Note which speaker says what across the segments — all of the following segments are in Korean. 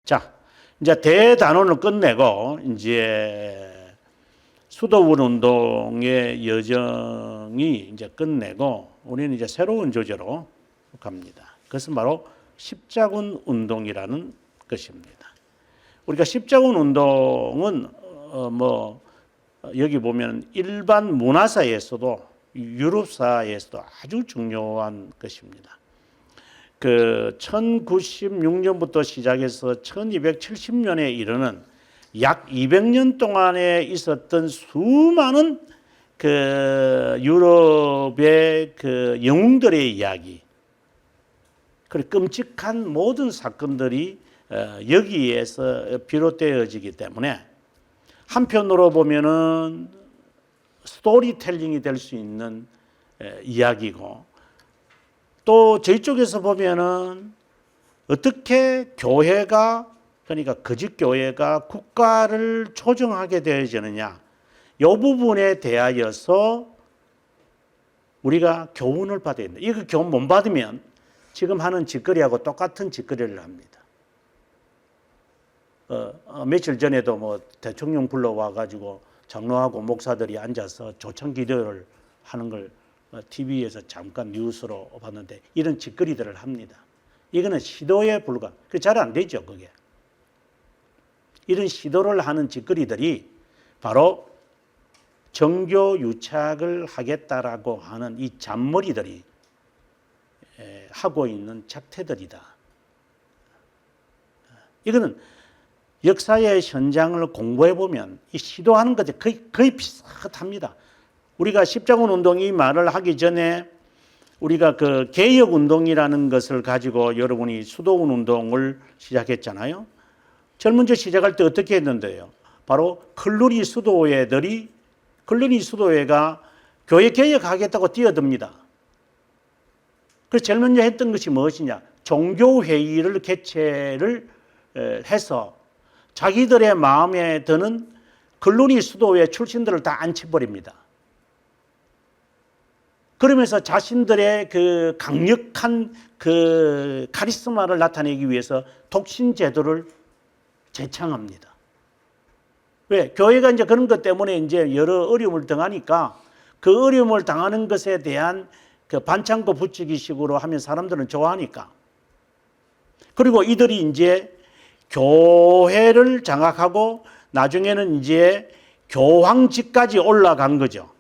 Speaker 1: 자, 이제 대단원을 끝내고 이제 수도원 운동의 여정이 이제 끝내고 우리는 이제 새로운 주제로 갑니다. 그것은 바로 십자군 운동이라는 것입니다. 우리가 십자군 운동은 여기 보면 일반 문화사에서도 유럽사에서도 아주 중요한 것입니다. 그 1096년부터 시작해서 1270년에 이르는 약 200년 동안에 있었던 수많은 그 유럽의 그 영웅들의 이야기, 그리고 끔찍한 모든 사건들이 여기에서 비롯되어지기 때문에 한편으로 보면은 스토리텔링이 될 수 있는 이야기고, 또 저희 쪽에서 보면은 어떻게 교회가, 그러니까 거짓 교회가 국가를 조정하게 되어지느냐, 이 부분에 대하여서 우리가 교훈을 받아야 된다. 이거 교훈 못 받으면 지금 하는 짓거리하고 똑같은 짓거리를 합니다. 며칠 전에도 뭐 대통령 불러와 가지고 장로하고 목사들이 앉아서 조창 기도를 하는 걸 TV에서 잠깐 뉴스로 봤는데, 이런 짓거리들을 합니다. 이거는 시도에 불과, 잘 안 되죠, 그게. 이런 시도를 하는 짓거리들이 바로 정교 유착을 하겠다라고 하는 이 잔머리들이 하고 있는 작태들이다. 이거는 역사의 현장을 공부해 보면 이 시도하는 것이 거의 비슷합니다. 우리가 십자군 운동 이 말을 하기 전에 우리가 그 개혁 운동이라는 것을 가지고 여러분이 수도원 운동을 시작했잖아요. 젊은 저 시작할 때 어떻게 했는데요? 바로 클루니 수도회가 교회 개혁하겠다고 뛰어듭니다. 그래서 제일 먼저 했던 것이 무엇이냐? 종교회의를 개최를 해서 자기들의 마음에 드는 클루니 수도회 출신들을 다 앉혀버립니다. 그러면서 자신들의 그 강력한 그 카리스마를 나타내기 위해서 독신 제도를 제창합니다. 왜? 교회가 이제 그런 것 때문에 이제 여러 어려움을 당하니까 그 어려움을 당하는 것에 대한 그 반창고 붙이기 식으로 하면 사람들은 좋아하니까. 그리고 이들이 이제 교회를 장악하고 나중에는 이제 교황직까지 올라간 거죠.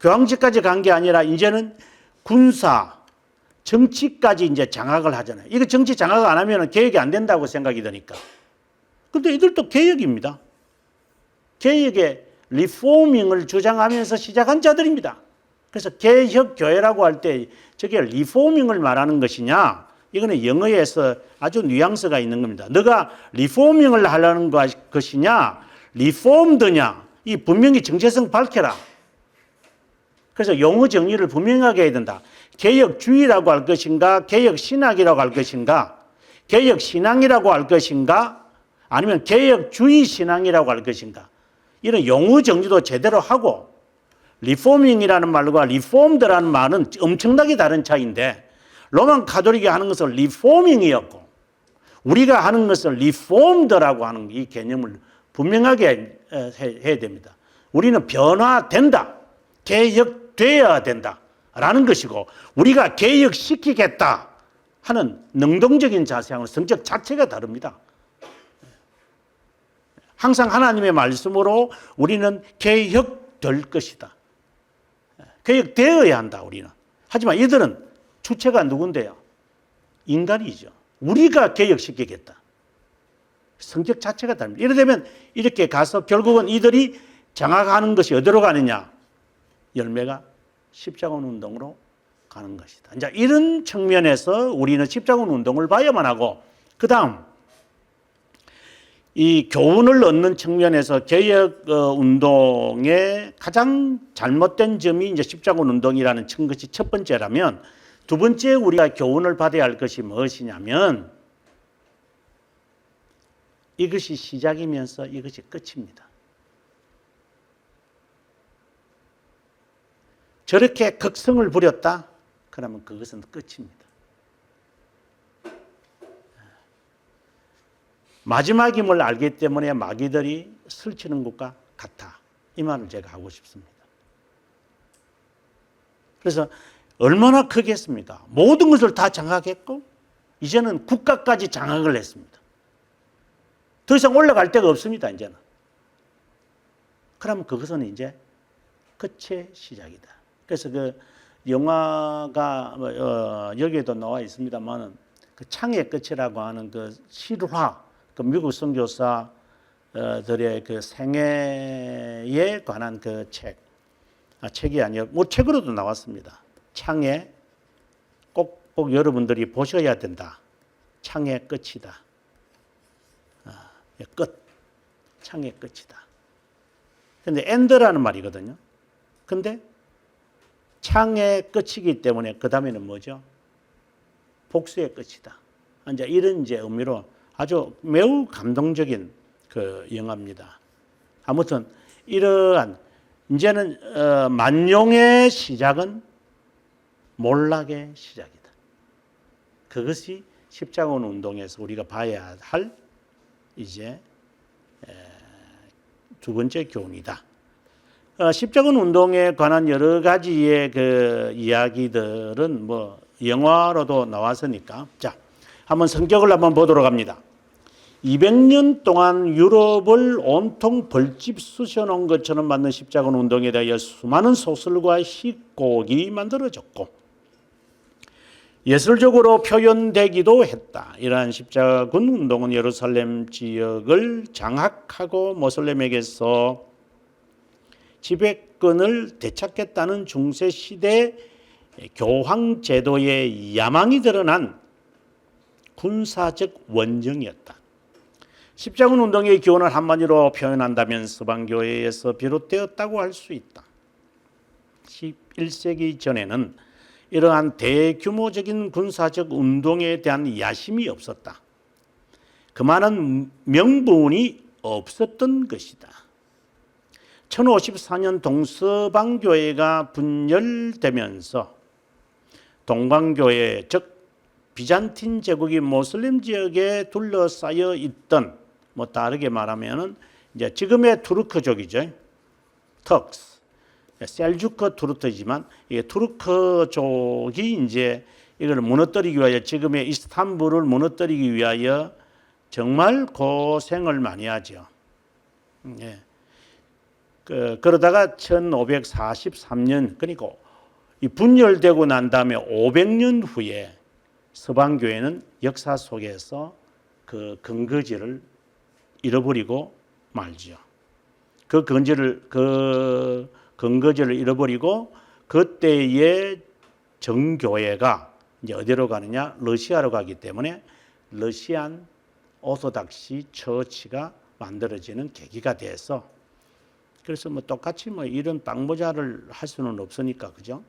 Speaker 1: 교황직까지 간 게 아니라 이제는 군사, 정치까지 이제 장악을 하잖아요. 이거 정치 장악 안 하면 개혁이 안 된다고 생각이 드니까. 근데 이들도 개혁입니다. 개혁의 리포밍을 주장하면서 시작한 자들입니다. 그래서 개혁교회라고 할 때 저게 리포밍을 말하는 것이냐, 이거는 영어에서 아주 뉘앙스가 있는 겁니다. 너가 리포밍을 하려는 것이냐, 리폼드냐, 이 분명히 정체성 밝혀라. 그래서 용어 정의를 분명하게 해야 된다. 개혁주의라고 할 것인가, 개혁신학이라고 할 것인가, 개혁신앙이라고 할 것인가, 아니면 개혁주의 신앙이라고 할 것인가, 이런 용어 정리도 제대로 하고, 리포밍이라는 말과 리폼드라는 말은 엄청나게 다른 차이인데, 로만 가톨릭이 하는 것은 리포밍이었고 우리가 하는 것은 리폼드라고 하는 이 개념을 분명하게 해야 됩니다. 우리는 변화된다, 개혁되어야 된다 라는 것이고, 우리가 개혁시키겠다 하는 능동적인 자세하고는 성격 자체가 다릅니다. 항상 하나님의 말씀으로 우리는 개혁될 것이다, 개혁되어야 한다 우리는. 하지만 이들은 주체가 누군데요? 인간이죠. 우리가 개혁시키겠다. 성격 자체가 다릅니다. 이러되면 이렇게 가서 결국은 이들이 장악하는 것이 어디로 가느냐? 열매가 십자군 운동으로 가는 것이다. 이제 이런 측면에서 우리는 십자군 운동을 봐야만 하고, 그 다음 이 교훈을 얻는 측면에서 개혁 운동의 가장 잘못된 점이 이제 십자군 운동이라는 것이 첫 번째라면, 두 번째 우리가 교훈을 받아야 할 것이 무엇이냐면, 이것이 시작이면서 이것이 끝입니다. 저렇게 극성을 부렸다? 그러면 그것은 끝입니다. 마지막임을 알기 때문에 마귀들이 설치는 것과 같아. 이 말을 제가 하고 싶습니다. 그래서 얼마나 크겠습니까? 모든 것을 다 장악했고 이제는 국가까지 장악을 했습니다. 더 이상 올라갈 데가 없습니다. 이제는. 그럼 그것은 이제 끝의 시작이다. 그래서 그 영화가 여기에도 나와 있습니다만은 그 창의 끝이라고 하는 그 실화, 그 미국 선교사들의 그 생애에 관한 그 책이 아니라 뭐 책으로도 나왔습니다. 창의 꼭 여러분들이 보셔야 된다. 창의 끝이다. 끝. 창의 끝이다. 근데 엔드라는 말이거든요. 근데 창의 끝이기 때문에 그 다음에는 뭐죠? 복수의 끝이다. 이제 이런 이제 의미로 아주 매우 감동적인 그 영화입니다. 아무튼 이러한 이제는 만용의 시작은 몰락의 시작이다. 그것이 십자군 운동에서 우리가 봐야 할 이제 두 번째 교훈이다. 십자군 운동에 관한 여러 가지의 그 이야기들은 뭐 영화로도 나왔으니까 자, 한번 성격을 한번 보도록 합니다. 200년 동안 유럽을 온통 벌집 쑤셔 놓은 것처럼 만든 십자군 운동에 대하여 수많은 소설과 희곡이 만들어졌고 예술적으로 표현되기도 했다. 이러한 십자군 운동은 예루살렘 지역을 장악하고 모슬렘에게서 지배권을 되찾겠다는 중세시대 교황 제도의 야망이 드러난 군사적 원정이었다. 십자군 운동의 기원을 한마디로 표현한다면 서방교회에서 비롯되었다고 할 수 있다. 11세기 전에는 이러한 대규모적인 군사적 운동에 대한 야심이 없었다. 그만한 명분이 없었던 것이다. 1054년 동서방교회가 분열되면서 동방교회 즉 비잔틴 제국이 모슬림 지역에 둘러싸여 있던 뭐 다르게 말하면은 이제 지금의 투르크족이죠. 턱스. 셀주크 투르크지만 이게 투르크족이 이제 이걸 무너뜨리기 위하여 지금의 이스탄불을 무너뜨리기 위하여 정말 고생을 많이 하죠. 예. 그러다가 1543년 그러니까 이 분열되고 난 다음에 500년 후에 서방교회는 역사 속에서 그 근거지를 잃어버리고 말죠. 그 근거지를 잃어버리고 그때의 정교회가 이제 어디로 가느냐? 러시아로 가기 때문에 러시안 오소닥시 처치가 만들어지는 계기가 돼서 그래서 뭐 똑같이 뭐 이런 빵모자를 할 수는 없으니까 그죠?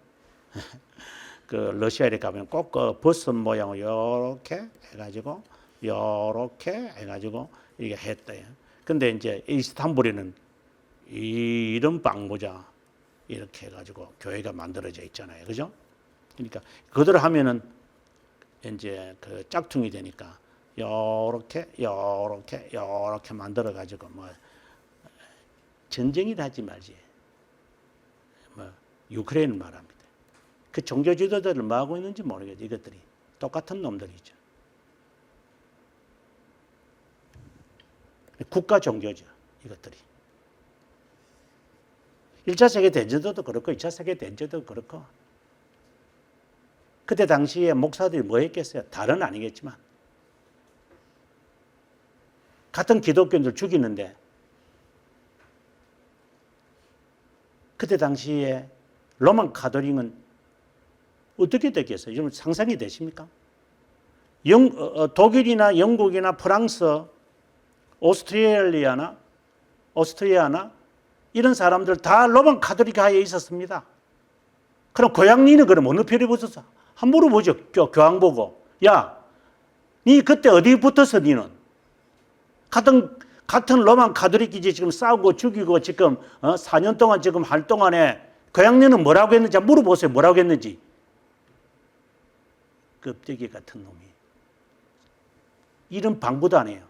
Speaker 1: 그 러시아에 가면 꼭 그 버섯 모양을 이렇게 해가지고 이렇게 했대요. 근데 이제 이스탄불에는 이런 빵모자 이렇게 해가지고 교회가 만들어져 있잖아요, 그죠? 그러니까 그대로 하면은 이제 그 짝퉁이 되니까 이렇게 만들어가지고 뭐 전쟁이라 하지 말지. 뭐 유크레인을 말합니다. 그 종교 지도자들 뭐 하고 있는지 모르겠죠. 이것들이 똑같은 놈들이죠. 국가 종교죠. 이것들이. 1차 세계대전도 그렇고 2차 세계대전도 그렇고 그때 당시에 목사들이 뭐 했겠어요? 다른 아니겠지만 같은 기독교인들 죽이는데 그때 당시에 로만 카톨릭은 어떻게 됐겠어요? 좀 상상이 되십니까? 독일이나 영국이나 프랑스, 오스트리아나 이런 사람들 다 로만 카톨릭 하에 있었습니다. 그럼 고향니는 그럼 어느 편에 붙었어? 한 물어보죠. 교황 보고. 야, 니 그때 어디 붙었어, 니는? 같은 로만 카톨릭이지 지금 싸우고 죽이고 지금 4년 동안 지금 할 동안에 고향니는 뭐라고 했는지 물어보세요. 뭐라고 했는지. 껍데기 같은 놈이. 이런 방부도 안 해요.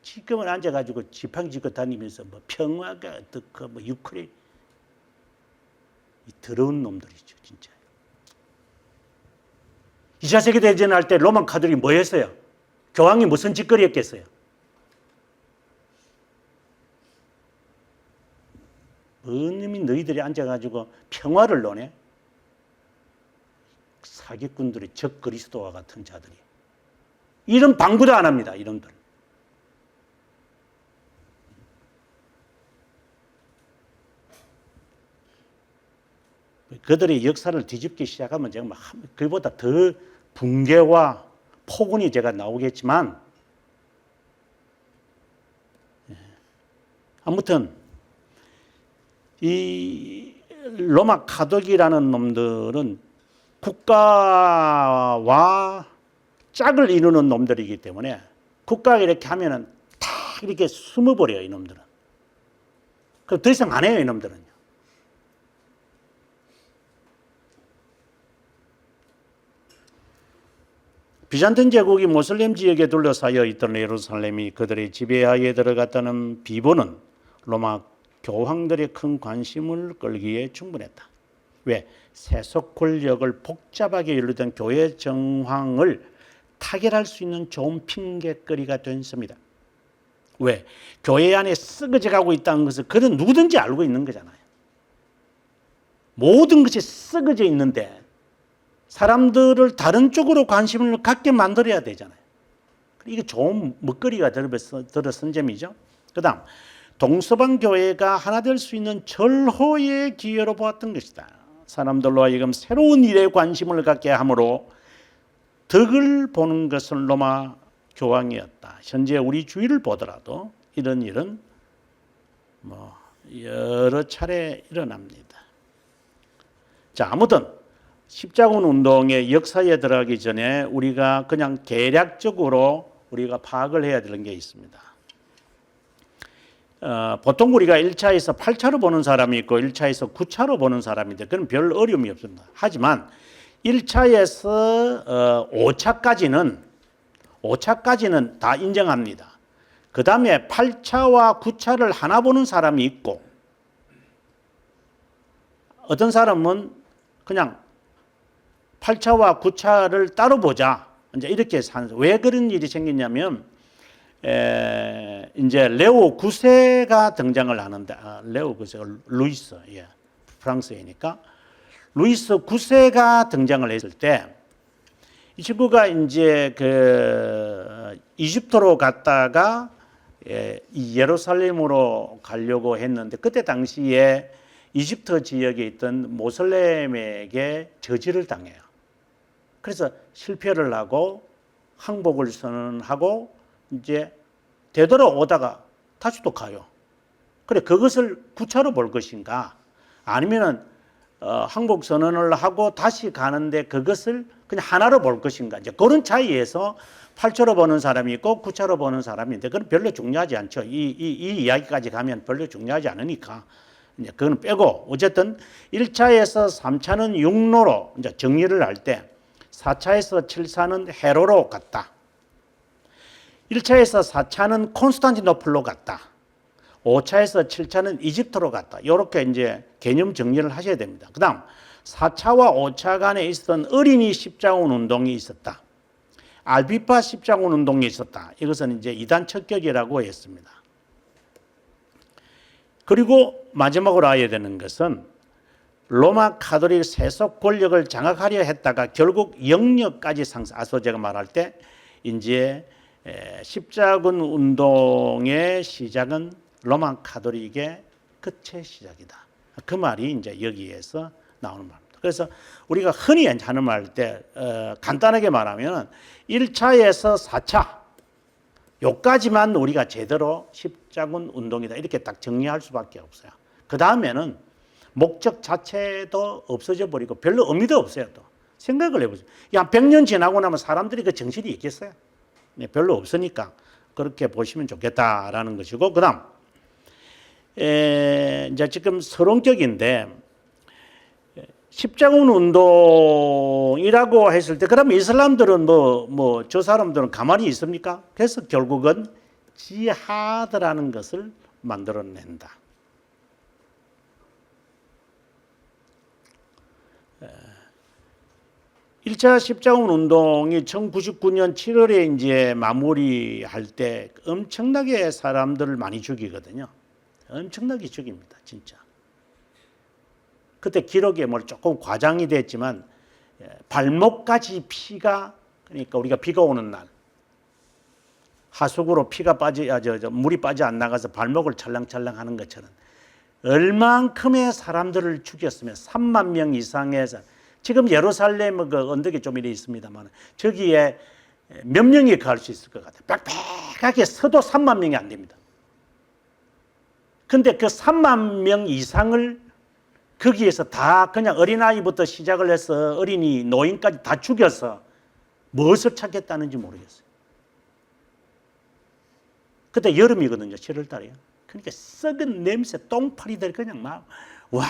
Speaker 1: 지금은 앉아가지고 지팡이 짚고 다니면서 뭐 평화가 어떻고 뭐 유크레인, 이 더러운 놈들이죠, 진짜. 2차 세계대전 할 때 로마 카톨릭이 뭐 했어요? 교황이 무슨 짓거리 했겠어요? 뭔 놈이 너희들이 앉아가지고 평화를 논해? 사기꾼들의 적 그리스도와 같은 자들이. 이런 방구도 안 합니다, 이놈들. 그들의 역사를 뒤집기 시작하면 제가 그보다 더 붕괴와 폭언이 제가 나오겠지만, 아무튼 이 로마 가톨릭이라는 놈들은 국가와 짝을 이루는 놈들이기 때문에 국가가 이렇게 하면은 다 이렇게 숨어버려요, 이놈들은. 그럼 더 이상 안 해요, 이놈들은요. 비잔틴 제국이 모슬렘 지역에 둘러싸여 있던 예루살렘이 그들의 지배하에 들어갔다는 비보는 로마 교황들의 큰 관심을 끌기에 충분했다. 왜? 세속 권력을 복잡하게 연루된 교회 정황을 타결할 수 있는 좋은 핑계거리가 됐습니다. 왜? 교회 안에 썩어져 가고 있다는 것을 그는 누구든지 알고 있는 거잖아요. 모든 것이 썩어져 있는데 사람들을 다른 쪽으로 관심을 갖게 만들어야 되잖아요. 이게 좋은 먹거리가 들어선 점이죠. 그 다음, 동서방 교회가 하나 될 수 있는 절호의 기회로 보았던 것이다. 사람들로 하여금 새로운 일에 관심을 갖게 함으로 덕을 보는 것은 로마 교황이었다. 현재 우리 주위를 보더라도 이런 일은 뭐 여러 차례 일어납니다. 자, 아무튼 십자군 운동의 역사에 들어가기 전에 우리가 그냥 개략적으로 우리가 파악을 해야 되는 게 있습니다. 보통 우리가 1차에서 8차로 보는 사람이 있고 1차에서 9차로 보는 사람인데 그건 별 어려움이 없습니다. 하지만 1차에서 5차까지는 다 인정합니다. 그 다음에 8차와 9차를 하나 보는 사람이 있고 어떤 사람은 그냥 8차와 9차를 따로 보자. 이제 이렇게 사는. 왜 그런 일이 생겼냐면, 이제 레오 9세가 등장을 하는데, 레오 9세가 루이스, 예, 프랑스이니까. 루이스 9세가 등장을 했을 때, 이 친구가 이제 이집트로 갔다가 이 예루살렘으로 가려고 했는데, 그때 당시에 이집트 지역에 있던 모슬렘에게 저지를 당해요. 그래서 실패를 하고 항복을 선언하고 이제 되돌아오다가 다시 또 가요. 그래, 그것을 9차로 볼 것인가? 아니면은 항복 선언을 하고 다시 가는데 그것을 그냥 하나로 볼 것인가? 이제 그런 차이에서 8차로 보는 사람이 있고 9차로 보는 사람이 있는데 그건 별로 중요하지 않죠. 이 이야기까지 가면 별로 중요하지 않으니까. 이제 그건 빼고 어쨌든 1차에서 3차는 육로로 이제 정리를 할 때 4차에서 7차는 헤로로 갔다. 1차에서 4차는 콘스탄티노플로 갔다. 5차에서 7차는 이집트로 갔다. 이렇게 이제 개념 정리를 하셔야 됩니다. 그 다음 4차와 5차 간에 있었던 어린이 십자군 운동이 있었다. 알비파 십자군 운동이 있었다. 이것은 이제 이단 척결이라고 했습니다. 그리고 마지막으로 알아야 되는 것은 로마 가톨릭 세속 권력을 장악하려 했다가 결국 영역까지 상승. 제가 말할 때 이제 십자군 운동의 시작은 로마 가톨릭의 끝의 시작이다. 그 말이 이제 여기에서 나오는 말입니다. 그래서 우리가 흔히 하는 말 때 간단하게 말하면 1차에서 4차 요까지만 우리가 제대로 십자군 운동이다 이렇게 딱 정리할 수밖에 없어요. 그 다음에는 목적 자체도 없어져 버리고 별로 의미도 없어요. 또 생각을 해보세요. 야, 100년 지나고 나면 사람들이 그 정신이 있겠어요? 네, 별로 없으니까 그렇게 보시면 좋겠다라는 것이고, 그다음 이제 지금 서론격인데 십자군 운동이라고 했을 때 그러면 이 사람들은 뭐 저 사람들은 가만히 있습니까? 그래서 결국은 지하드라는 것을 만들어낸다. 1차 십자군 운동이 1999년 7월에 이제 마무리할 때 엄청나게 사람들을 많이 죽이거든요. 엄청나게 죽입니다, 진짜. 그때 기록에 뭐 조금 과장이 됐지만 발목까지 피가, 그러니까 우리가 비가 오는 날 하수구로 피가 물이 빠져 안 나가서 발목을 찰랑찰랑 하는 것처럼 얼만큼의 사람들을 죽였으면 3만 명 이상에서, 지금 예루살렘 그 언덕에 좀 이래 있습니다만 저기에 몇 명이 갈 수 있을 것 같아요. 빽빽하게 서도 3만 명이 안 됩니다. 근데 그 3만 명 이상을 거기에서 다 그냥 어린아이부터 시작을 해서 어린이, 노인까지 다 죽여서 무엇을 찾겠다는지 모르겠어요. 그때 여름이거든요, 7월 달이요. 그러니까 썩은 냄새, 똥파리들 그냥 막 와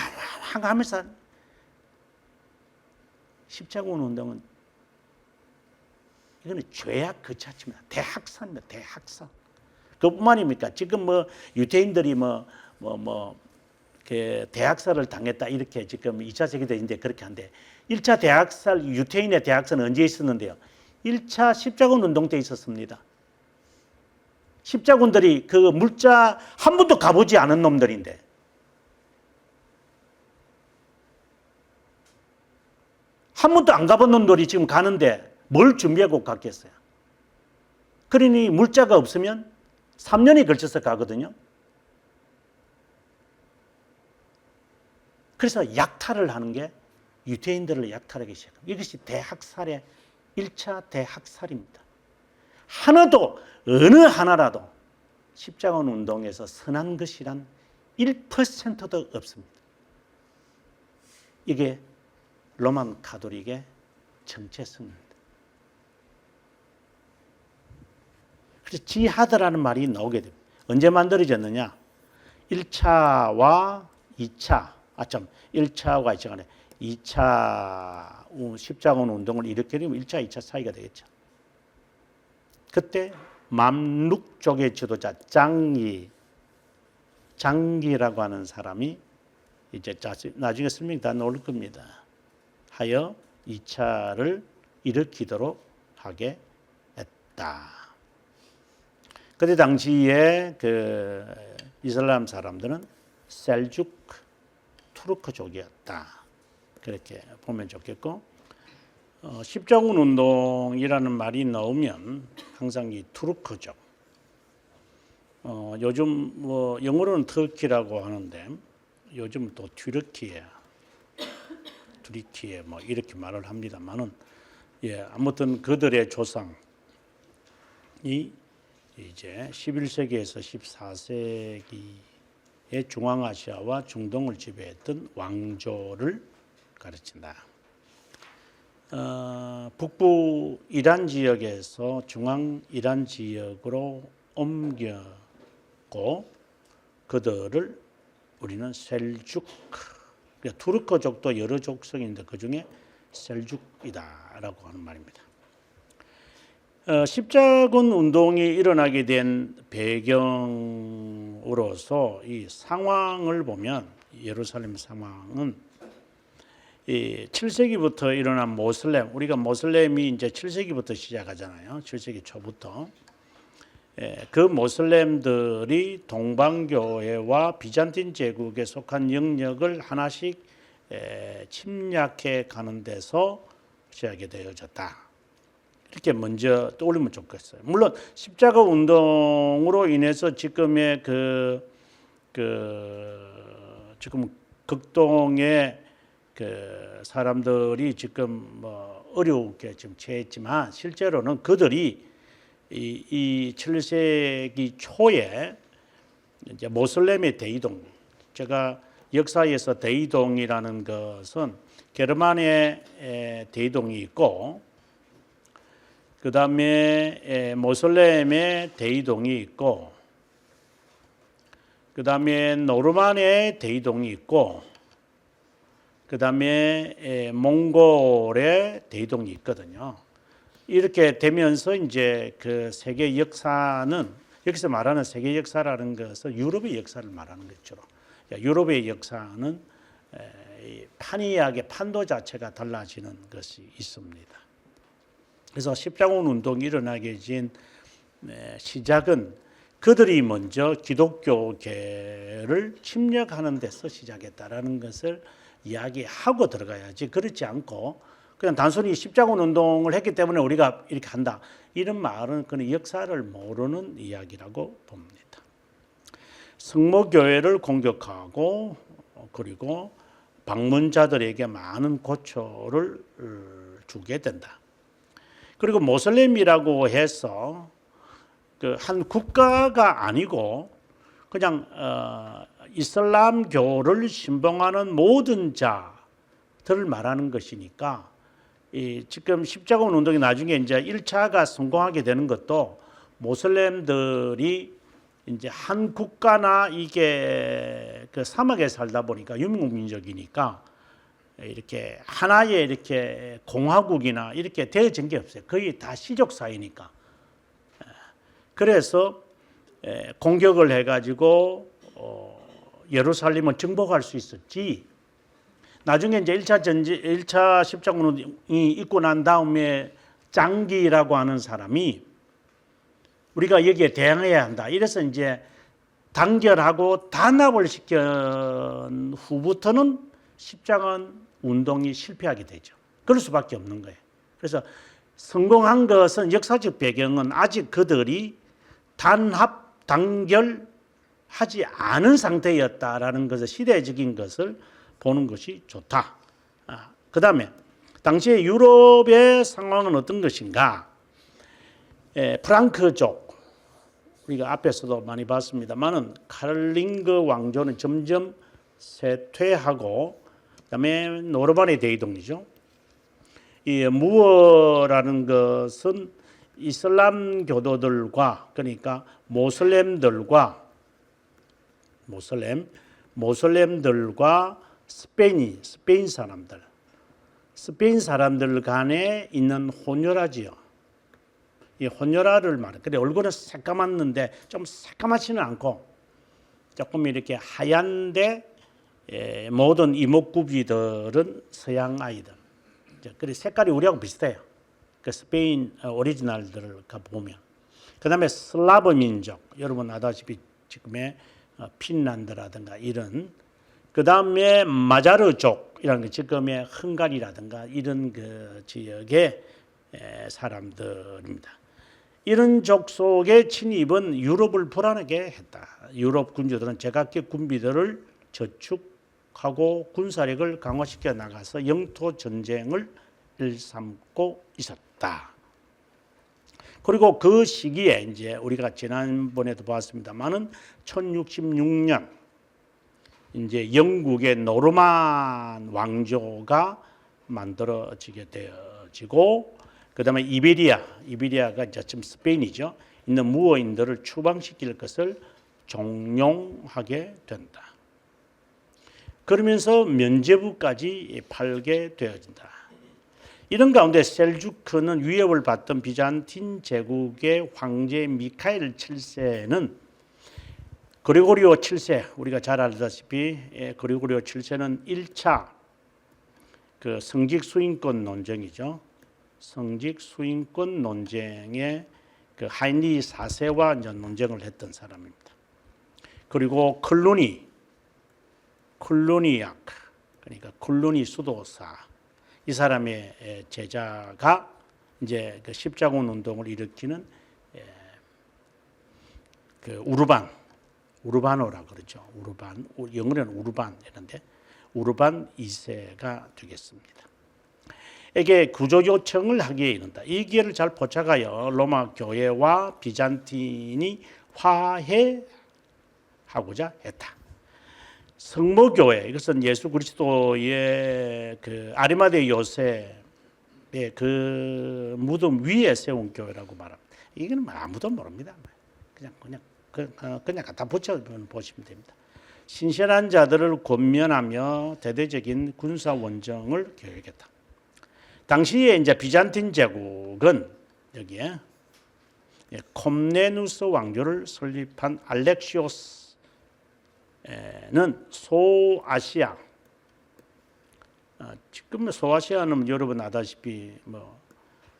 Speaker 1: 하면서. 십자군 운동은 이거는 죄악 그 자체입니다. 대학살입니다. 대학살. 그뿐만입니까? 지금 뭐 유대인들이 그 대학살을 당했다 이렇게 지금 2차 세계대전인데 그렇게 한데, 1차 대학살, 유대인의 대학살은 언제 있었는데요? 1차 십자군 운동 때 있었습니다. 십자군들이 그 물자 한 번도 가보지 않은 놈들인데, 한 번도 안 가본 놈들이 지금 가는데 뭘 준비하고 갔겠어요? 그러니 물자가 없으면 3년이 걸쳐서 가거든요. 그래서 약탈을 하는 게, 유대인들을 약탈하기 시작합니다. 이것이 대학살의 1차 대학살입니다. 하나도, 어느 하나라도 십자군 운동에서 선한 것이란 1%도 없습니다. 이게 로만 가톨릭의 정체성입니다. 그래서 지하드라는 말이 나오게 됩니다. 언제 만들어졌느냐? 1차와 2차, 1차와 2차가 아니라 2차 십자군 운동을 일으키려면 1차, 2차 사이가 되겠죠. 그때 맘룩 쪽의 지도자 장기라고 하는 사람이, 이제 나중에 설명이 다 나올 겁니다, 하여 2차를 일으키도록 하게 했다. 그때 당시에 그 이슬람 사람들은 셀죽 투르크족이었다. 그렇게 보면 좋겠고, 십자군 운동이라는 말이 나오면 항상 이 투르크족, 요즘 뭐 영어로는 터키라고 하는데 요즘 또 튀르키예 뭐 이렇게 말을 합니다만은, 아무튼 그들의 조상이 이제 11세기에서 14세기의 중앙아시아와 중동을 지배했던 왕조를 가르친다. 북부 이란 지역에서 중앙 이란 지역으로 옮겼고, 그들을 우리는 셀죽, 투르크족도 여러 족속인데 그 중에 셀죽이다라고 하는 말입니다. 십자군 운동이 일어나게 된 배경으로서 이 상황을 보면, 예루살렘 상황은 이 7세기부터 일어난 모슬렘, 우리가 모슬렘이 이제 7세기부터 시작하잖아요. 7세기 초부터. 그 모슬렘들이 동방교회와 비잔틴 제국에 속한 영역을 하나씩 침략해 가는 데서 시작이 되어졌다. 이렇게 먼저 떠올리면 좋겠어요. 물론 십자가 운동으로 인해서 지금의 지금 극동의 그 사람들이 지금 뭐 어렵게 지금 처했지만, 실제로는 그들이 이 7세기 초에 이제 모슬렘의 대이동, 제가 역사에서 대이동이라는 것은 게르만의 대이동이 있고, 그 다음에 모슬렘의 대이동이 있고, 그 다음에 노르만의 대이동이 있고, 그 다음에 몽골의 대이동이 있거든요. 이렇게 되면서 이제 그 세계 역사는 여기서 말하는 세계 역사라는 것은 유럽의 역사를 말하는 거죠. 유럽의 역사는 판이하게 판도 자체가 달라지는 것이 있습니다. 그래서 십자군 운동이 일어나게 된 시작은 그들이 먼저 기독교계를 침략하는 데서 시작했다라는 것을 이야기하고 들어가야지, 그렇지 않고 그냥 단순히 십자군 운동을 했기 때문에 우리가 이렇게 한다, 이런 말은 그는 역사를 모르는 이야기라고 봅니다. 성모교회를 공격하고 그리고 방문자들에게 많은 고초를 주게 된다. 그리고 모슬렘이라고 해서 그 한 국가가 아니고 그냥 이슬람교를 신봉하는 모든 자들을 말하는 것이니까, 지금 십자군 운동이 나중에 이제 1차가 성공하게 되는 것도 모슬렘들이 이제 한 국가나 이게 그 사막에 살다 보니까 유목민족이니까 이렇게 하나의 이렇게 공화국이나 이렇게 되어진 게 없어요. 거의 다 시족 사회니까. 그래서 공격을 해가지고 예루살렘을 정복할 수 있었지. 나중에 이제 1차 십자군이 있고 난 다음에 장기라고 하는 사람이 우리가 여기에 대항해야 한다, 이래서 이제 단결하고 단합을 시킨 후부터는 십자군 운동이 실패하게 되죠. 그럴 수밖에 없는 거예요. 그래서 성공한 것은 역사적 배경은 아직 그들이 단합, 단결하지 않은 상태였다라는 것을, 시대적인 것을 보는 것이 좋다. 그 다음에 당시의 유럽의 상황은 어떤 것인가? 프랑크족, 우리가 앞에서도 많이 봤습니다만은 카를링그 왕조는 점점 쇠퇴하고, 그다음에 노르반의 대이동이죠. 이 무어라는 것은 이슬람 교도들과, 그러니까 모슬렘들과 스페인 사람들 간에 있는 혼혈아지요. 이 혼혈아를 말해. 근데 얼굴은 새까맣는데 좀 새까맣지는 않고 조금 이렇게 하얀데, 모든 이목구비들은 서양 아이들. 그래 색깔이 우리하고 비슷해요. 그 스페인 오리지널들을 보면. 그다음에 슬라브 민족, 여러분 아다시피 지금의 핀란드라든가 이런. 그다음에 마자르족이라는 게 지금의 헝가리라든가 이런 그 지역의 사람들입니다. 이런 족속의 침입은 유럽을 불안하게 했다. 유럽 군주들은 제각기 군비들을 저축하고 군사력을 강화시켜 나가서 영토 전쟁을 일삼고 있었다. 그리고 그 시기에 이제 우리가 지난번에도 봤습니다만은 1066년 이제 영국의 노르만 왕조가 만들어지게 되어지고, 그다음에 이베리아가 이제 지금 스페인이죠. 있는 무어인들을 추방시킬 것을 종용하게 된다. 그러면서 면제부까지 팔게 되어진다. 이런 가운데 셀주크는 위협을 받던 비잔틴 제국의 황제 미카엘 7세는 그리고리오 7세, 우리가 잘 알다시피 그리고리오 7세는 1차 그 성직 수인권 논쟁이죠. 성직 수인권 논쟁에 그 하인리 4세와 이제 논쟁을 했던 사람입니다. 그리고 콜루니악, 그러니까 콜루니 수도사, 이 사람의 제자가 이제 그 십자군 운동을 일으키는 그 우르바노라 그러죠. 영어로는 우르반 이런데 우르반 2세가 되겠습니다. 에게 구조 요청을 하기에 이른다. 이 기회를 잘 포착하여 로마 교회와 비잔틴이 화해하고자 했다. 성모교회, 이것은 예수 그리스도의 그 아리마대 요셉의 그 무덤 위에 세운 교회라고 말합니다. 이건 아무도 모릅니다. 그냥 갖다 붙여 보시면 됩니다. 신실한 자들을 권면하며 대대적인 군사 원정을 계획했다. 당시에 이제 비잔틴 제국은 여기에 콤네누스 왕조를 설립한 알렉시오스는 소아시아, 지금 소아시아는 여러분 아다시피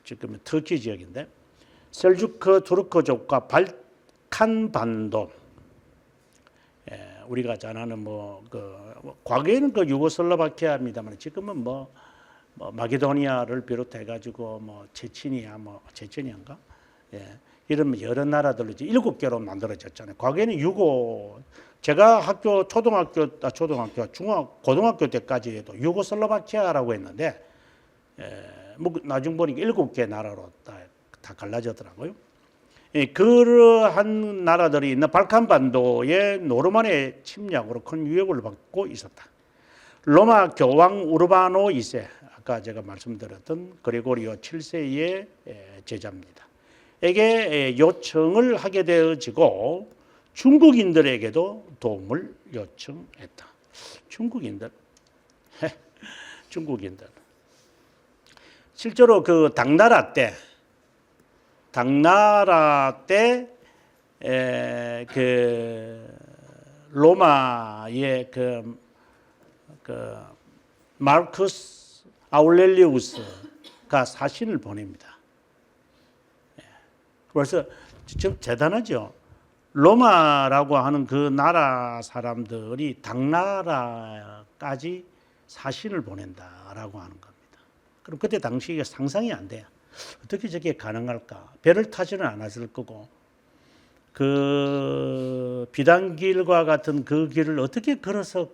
Speaker 1: 지금 터키 지역인데 셀주크 투르크족과 발칸 반도, 우리가 잘 아는 과거에는 유고슬라바키아입니다만 지금은 마게도니아를 비롯해 가지고 체체니아인가, 이런 여러 나라들로 이제 7개로 만들어졌잖아요. 과거에는 제가 고등학교 때까지 해도 유고슬라바키아라고 했는데, 나중 보니까 7개 나라로 다 갈라졌더라고요. 그러한 나라들이 있는 발칸 반도의 노르만의 침략으로 큰 위협을 받고 있었다. 로마 교황 우르바노 2세, 아까 제가 말씀드렸던 그레고리오 7세의 제자입니다. 에게 요청을 하게 되어지고 중국인들에게도 도움을 요청했다. 중국인들. 실제로 당나라 때 로마의 마르쿠스 아울렐리우스가 사신을 보냅니다. 그래서 좀 대단하죠. 로마라고 하는 그 나라 사람들이 당나라까지 사신을 보낸다라고 하는 겁니다. 그럼 그때 당시에 상상이 안 돼요. 어떻게 저게 가능할까? 배를 타지는 않았을 거고, 그 비단길과 같은 그 길을 어떻게 걸어서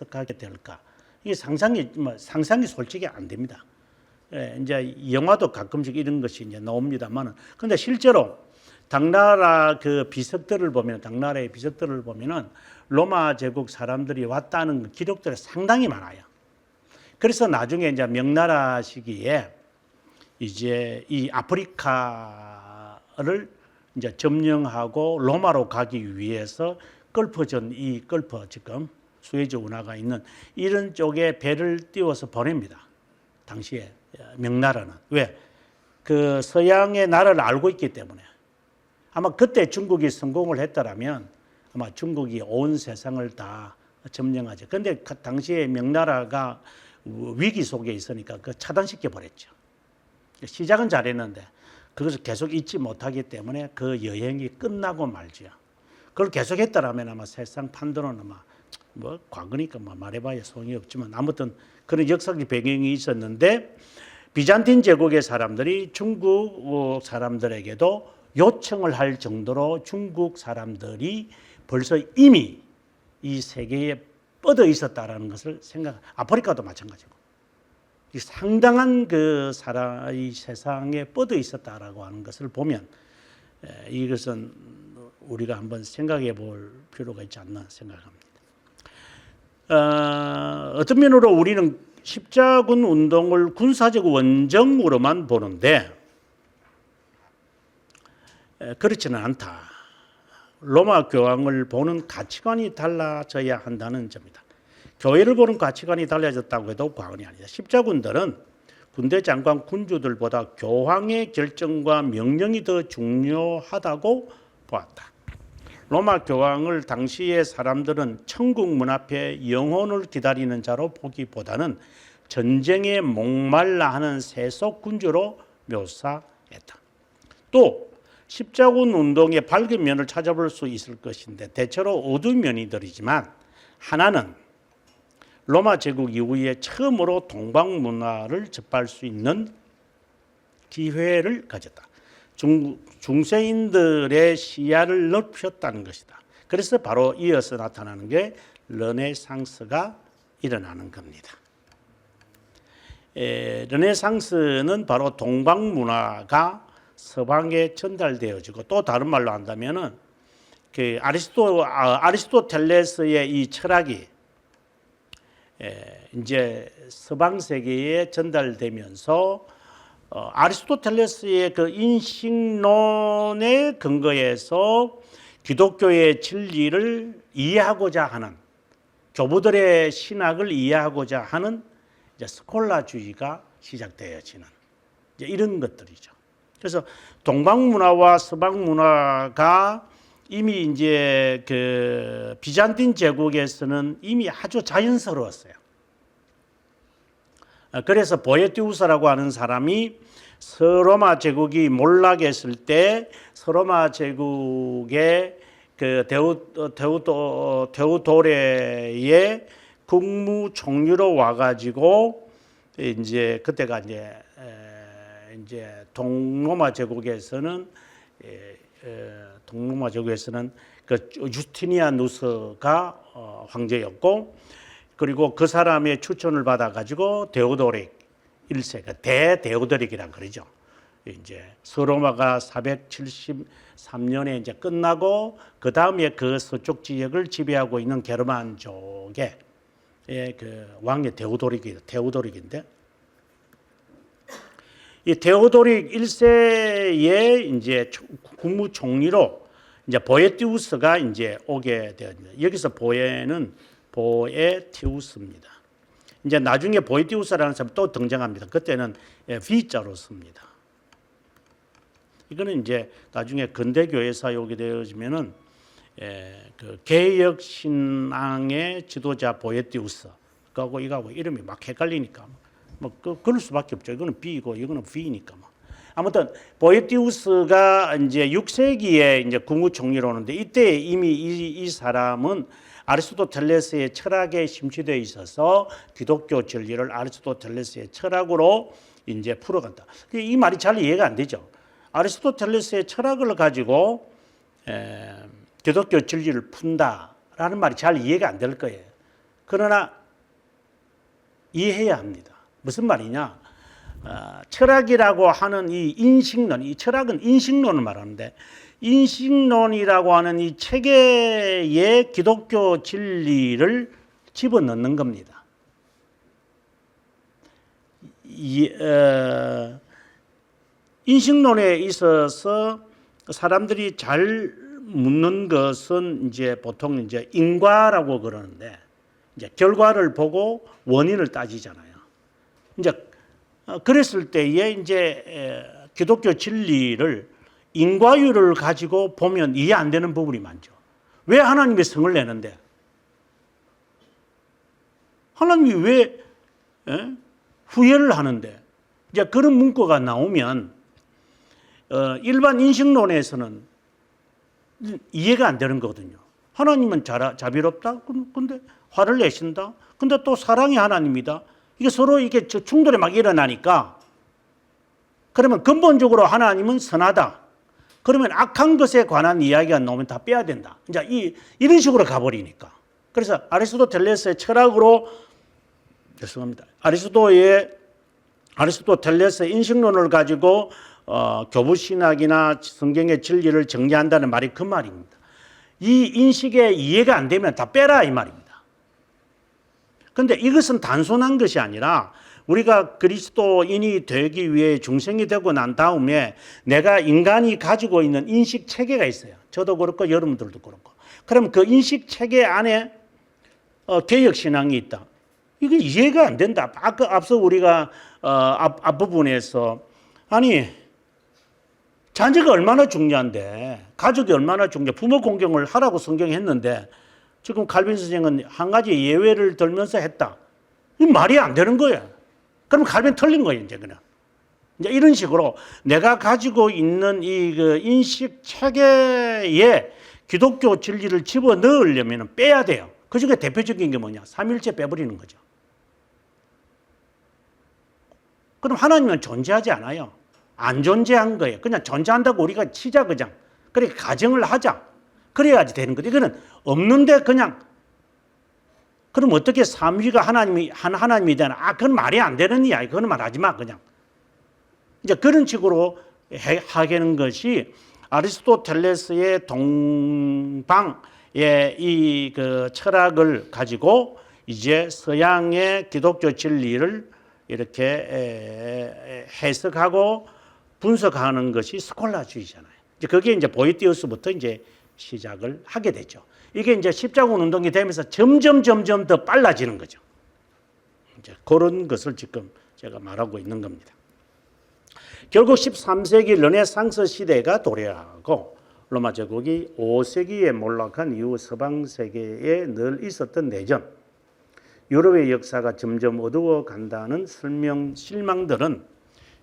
Speaker 1: 가게 될까? 이게 상상이 솔직히 안 됩니다. 이제 영화도 가끔씩 이런 것이 이제 나옵니다만은, 근데 실제로 당나라의 비석들을 보면은 로마 제국 사람들이 왔다는 기록들이 상당히 많아요. 그래서 나중에 이제 명나라 시기에 이제 이 아프리카를 이제 점령하고 로마로 가기 위해서 지금 수에즈 운하가 있는 이런 쪽에 배를 띄워서 보냅니다. 당시에 명나라는. 왜? 그 서양의 나라를 알고 있기 때문에. 아마 그때 중국이 성공을 했더라면 아마 중국이 온 세상을 다 점령하죠. 그런데 그 당시에 명나라가 위기 속에 있으니까 차단시켜 버렸죠. 시작은 잘했는데 그것을 계속 잊지 못하기 때문에 그 여행이 끝나고 말죠. 그걸 계속했더라면 아마 세상 판도는 아마 과거니까 말해봐야 소용이 없지만 아무튼 그런 역사적 배경이 있었는데, 비잔틴 제국의 사람들이 중국 사람들에게도 요청을 할 정도로 중국 사람들이 벌써 이미 이 세계에 뻗어 있었다라는 것을 아프리카도 마찬가지고, 이 상당한 이 세상에 뻗어 있었다라고 하는 것을 보면 이것은 우리가 한번 생각해 볼 필요가 있지 않나 생각합니다. 어떤 면으로 우리는 십자군 운동을 군사적 원정으로만 보는데 그렇지는 않다. 로마 교황을 보는 가치관이 달라져야 한다는 점이다. 교회를 보는 가치관이 달라졌다고 해도 과언이 아니다. 십자군들은 군대 장관 군주들보다 교황의 결정과 명령이 더 중요하다고 보았다. 로마 교황을 당시의 사람들은 천국 문 앞에 영혼을 기다리는 자로 보기보다는 전쟁에 목말라 하는 세속 군주로 묘사했다. 또 십자군 운동의 밝은 면을 찾아볼 수 있을 것인데 대체로 어두운 면이들이지만, 하나는 로마 제국 이후에 처음으로 동방 문화를 접할 수 있는 기회를 가졌다. 중세인들의 시야를 넓혔다는 것이다. 그래서 바로 이어서 나타나는 게 르네상스가 일어나는 겁니다. 르네상스는 바로 동방 문화가 서방에 전달되어지고, 또 다른 말로 한다면은 아리스토텔레스의 이 철학이 이제 서방 세계에 전달되면서 아리스토텔레스의 그 인식론에 근거해서 기독교의 진리를 이해하고자 하는, 교부들의 신학을 이해하고자 하는 이제 스콜라주의가 시작되어지는 이제 이런 것들이죠. 그래서 동방 문화와 서방 문화가 이미 이제 그 비잔틴 제국에서는 이미 아주 자연스러웠어요. 그래서 보에티우스라고 하는 사람이 서로마 제국이 몰락했을 때 서로마 제국의 그 데오도레의 국무총리로 와가지고 이제 그때가 이제 동로마 제국에서는 그 유스티니아누스가 황제였고, 그리고 그 사람의 추천을 받아가지고 데오도릭 1세가 대데오도릭이라 그러죠. 이제 서로마가 473년에 이제 끝나고 그 다음에 그 서쪽 지역을 지배하고 있는 게르만족의 그 왕의 데오도릭인데, 이 데오도릭 1세의 이제 국무총리로 이제 보에티우스가 이제 오게 되었습니다. 여기서 보에는 보에티우스입니다. 이제 나중에 보에티우스라는 사람이 또 등장합니다. 그때는 V자로 씁니다. 이거는 이제 나중에 근대교회 사용이 되어지면은 그 개혁 신앙의 지도자 보에티우스 그하고 이거하고 이름이 막 헷갈리니까 뭐 그럴 수밖에 없죠. 이거는 B이고 이거는 V니까 뭐. 아무튼 보에티우스가 이제 6세기에 이제 국무총리로 오는데, 이때 이미 이 사람은 아리스토텔레스의 철학에 심취되어 있어서 기독교 진리를 아리스토텔레스의 철학으로 이제 풀어간다. 이 말이 잘 이해가 안 되죠. 아리스토텔레스의 철학을 가지고 기독교 진리를 푼다라는 말이 잘 이해가 안 될 거예요. 그러나 이해해야 합니다. 무슨 말이냐? 철학이라고 하는 이 인식론, 이 철학은 인식론을 말하는데, 인식론이라고 하는 이 체계에 기독교 진리를 집어넣는 겁니다. 인식론에 있어서 사람들이 잘 묻는 것은 이제 보통 이제 인과라고 그러는데, 이제 결과를 보고 원인을 따지잖아요. 이제 그랬을 때에 이제 기독교 진리를 인과율을 가지고 보면 이해 안 되는 부분이 많죠. 왜 하나님이 성을 내는데? 하나님이 왜 후회를 하는데? 이제 그런 문구가 나오면 일반 인식론에서는 이해가 안 되는 거거든요. 하나님은 자비롭다? 근데 화를 내신다? 근데 또 사랑의 하나님이다? 이게 서로 이게 충돌이 막 일어나니까, 그러면 근본적으로 하나님은 선하다. 그러면 악한 것에 관한 이야기가 나오면 다 빼야 된다. 이제 이런 식으로 가버리니까. 그래서 아리스토텔레스의 철학으로, 죄송합니다. 아리스토텔레스의 인식론을 가지고 교부신학이나 성경의 진리를 정리한다는 말이 그 말입니다. 이 인식에 이해가 안 되면 다 빼라 이 말입니다. 그런데 이것은 단순한 것이 아니라 우리가 그리스도인이 되기 위해 중생이 되고 난 다음에 내가 인간이 가지고 있는 인식 체계가 있어요. 저도 그렇고 여러분들도 그렇고. 그럼 그 인식 체계 안에 개혁신앙이 있다. 이게 이해가 안 된다. 아까 앞서 우리가 앞부분에서 아니 자녀가 얼마나 중요한데, 가족이 얼마나 중요해, 부모 공경을 하라고 성경이 했는데 지금 칼빈 선생은 한 가지 예외를 들면서 했다. 이 말이 안 되는 거예요. 그럼 칼빈 틀린 거예요, 이제 그냥. 이제 이런 식으로 내가 가지고 있는 이 그 인식 체계에 기독교 진리를 집어 넣으려면 빼야 돼요. 그 중에 대표적인 게 뭐냐? 삼일체 빼버리는 거죠. 그럼 하나님은 존재하지 않아요. 안 존재한 거예요. 그냥 존재한다고 우리가 치자, 그냥. 그렇게 가정을 하자. 그래야지 되는 거죠. 이거는 없는데 그냥, 그럼 어떻게 삼위가 하나님이 되나? 그건 말이 안 되는 이야기. 그건 말하지 마, 그냥. 이제 그런 식으로 하게는 것이 아리스토텔레스의 동방의 이 그 철학을 가지고 이제 서양의 기독교 진리를 이렇게 해석하고 분석하는 것이 스콜라주의잖아요. 이제 그게 이제 보에티우스부터 이제 시작을 하게 되죠. 이게 이제 십자군 운동이 되면서 점점 더 빨라지는 거죠. 이제 그런 것을 지금 제가 말하고 있는 겁니다. 결국 13세기 르네상스 시대가 도래하고 로마 제국이 5세기에 몰락한 이후 서방 세계에 늘 있었던 내전, 유럽의 역사가 점점 어두워 간다는 실망들은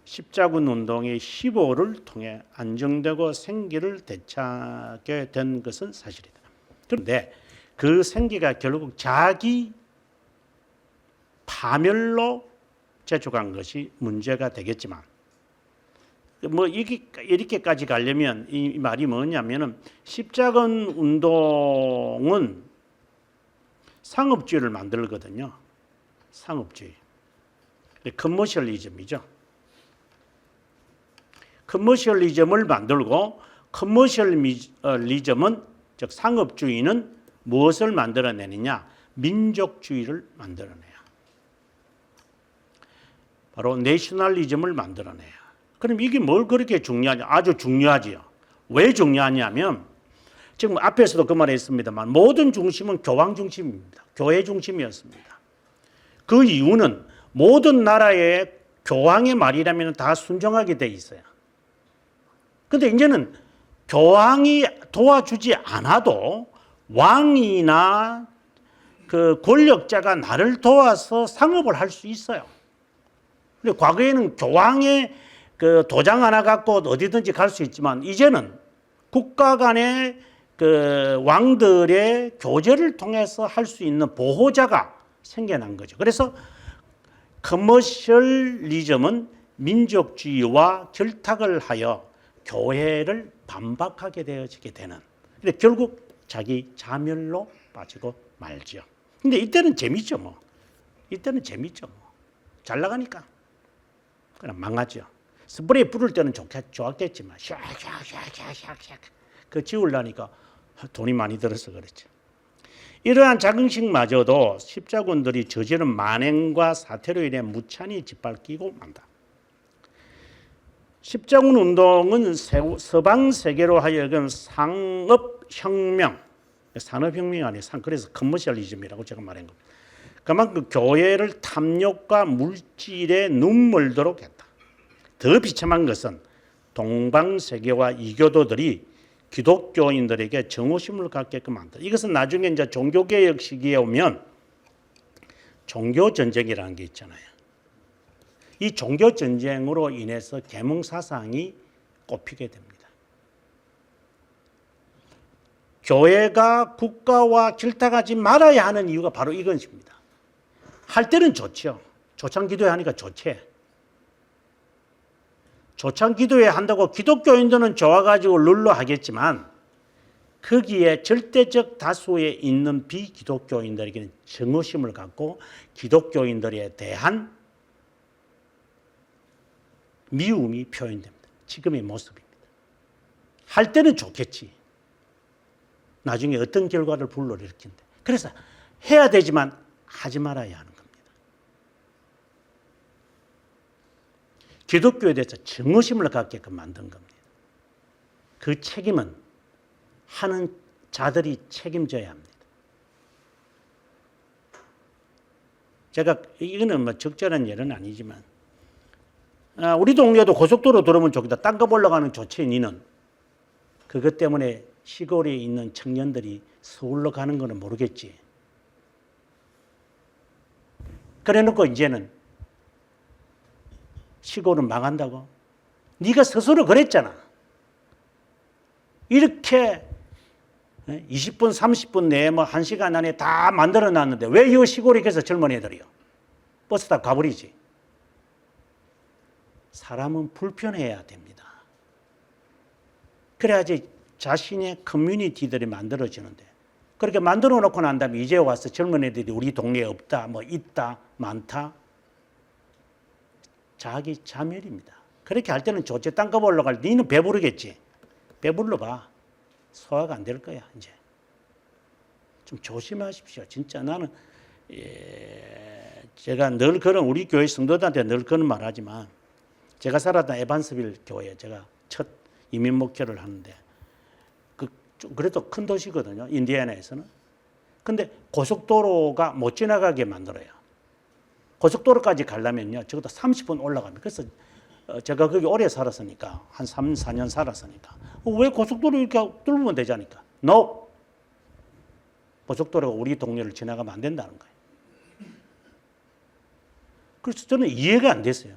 Speaker 1: 십자군 운동의 15를 통해 안정되고 생기를 되찾게 된 것은 사실이다. 그런데 그 생기가 결국 자기 파멸로 재촉한 것이 문제가 되겠지만, 뭐 이렇게까지 가려면 이 말이 뭐냐면은 십자군 운동은 상업주의를 만들거든요. 상업주의. 커머셜리즘이죠. 커머셜리즘을 만들고, 커머셜리즘은 즉 상업주의는 무엇을 만들어내느냐? 민족주의를 만들어내요. 바로 내셔널리즘을 만들어내요. 그럼 이게 뭘 그렇게 중요하냐? 아주 중요하지요. 왜 중요하냐면 지금 앞에서도 그 말했습니다만 모든 중심은 교황 중심입니다. 교회 중심이었습니다. 그 이유는 모든 나라의 교황의 말이라면 다 순종하게 돼 있어요. 그런데 이제는 교황이 도와주지 않아도 왕이나 그 권력자가 나를 도와서 상업을 할 수 있어요. 근데 과거에는 교황의 그 도장 하나 갖고 어디든지 갈 수 있지만 이제는 국가 간의 그 왕들의 교제를 통해서 할 수 있는 보호자가 생겨난 거죠. 그래서 커머셜리즘은 민족주의와 결탁을 하여 교회를 반박하게 되어지게 되는. 근데 결국 자기 자멸로 빠지고 말죠. 근데 이때는 재밌죠, 뭐. 이때는 재밌죠, 뭐. 잘 나가니까. 그냥 망하죠. 스프레이 뿌릴 때는 좋았겠지만, 샥샥샥샥샥. 그 지우려니까 돈이 많이 들어서 그렇죠. 이러한 자긍심마저도 십자군들이 저지른 만행과 사태로 인해 무찬히 짓밟히고 만다. 십자군 운동은 서방 세계로 하여금 상업혁명, 산업혁명이 아니에요. 그래서 커머셜리즘이라고 제가 말한 겁니다. 그만큼 교회를 탐욕과 물질에 눈물도록 했다. 더 비참한 것은 동방세계와 이교도들이 기독교인들에게 정오심을 갖게끔 한다. 이것은 나중에 이제 종교개혁 시기에 오면 종교전쟁이라는 게 있잖아요. 이 종교전쟁으로 인해서 계몽사상이 꼽히게 됩니다. 교회가 국가와 결탁하지 말아야 하는 이유가 바로 이것입니다. 할 때는 좋죠. 조창기도회 하니까 좋지. 조창기도회 한다고 기독교인들은 좋아가지고 룰로 하겠지만 거기에 절대적 다수에 있는 비기독교인들에게는 정오심을 갖고 기독교인들에 대한 미움이 표현됩니다. 지금의 모습입니다. 할 때는 좋겠지. 나중에 어떤 결과를 불러일으킨다. 그래서 해야 되지만 하지 말아야 하는 겁니다. 기독교에 대해서 정오심을 갖게끔 만든 겁니다. 그 책임은 하는 자들이 책임져야 합니다. 제가 이거는 뭐 적절한 예는 아니지만 우리 동네도 고속도로 들어오면 좋겠다. 땅값 올라가는 좋지 니는. 그것 때문에 시골에 있는 청년들이 서울로 가는 거는 모르겠지. 그래놓고 이제는 시골은 망한다고? 네가 스스로 그랬잖아. 이렇게 20분, 30분 내에 뭐 1시간 안에 다 만들어놨는데 왜 이 시골에 계서 젊은 애들이요? 버스 타고 가버리지. 사람은 불편해야 됩니다. 그래야지 자신의 커뮤니티들이 만들어지는데 그렇게 만들어 놓고 난 다음에 이제 와서 젊은 애들이 우리 동네에 없다, 뭐 있다, 많다. 자기 자멸입니다. 그렇게 할 때는 좋지. 땅값 올라갈 때 너는 배부르겠지. 배불러 봐. 소화가 안 될 거야 이제. 좀 조심하십시오. 진짜 나는 제가 늘 그런 우리 교회 성도들한테 늘 그런 말하지만 제가 살았던 에반스빌 교회 제가 첫 이민 목회를 하는데 그래도 큰 도시거든요. 인디애나에서는. 근데 고속도로가 못 지나가게 만들어요. 고속도로까지 가려면요. 적어도 30분 올라갑니다. 그래서 제가 거기 오래 살았으니까 한 3, 4년 살았으니까 왜 고속도로 이렇게 뚫으면 되자니까. No. 고속도로가 우리 동네를 지나가면 안 된다는 거예요. 그래서 저는 이해가 안 됐어요.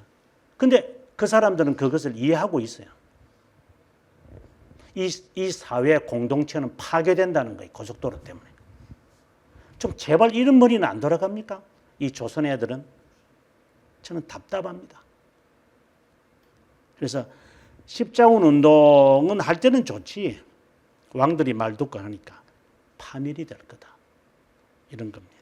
Speaker 1: 근데 그 사람들은 그것을 이해하고 있어요. 이 사회 공동체는 파괴된다는 거예요. 고속도로 때문에. 좀 제발 이런 머리는 안 돌아갑니까? 이 조선 애들은. 저는 답답합니다. 그래서 십자군 운동은 할 때는 좋지. 왕들이 말 듣고 하니까 파멸이 될 거다. 이런 겁니다.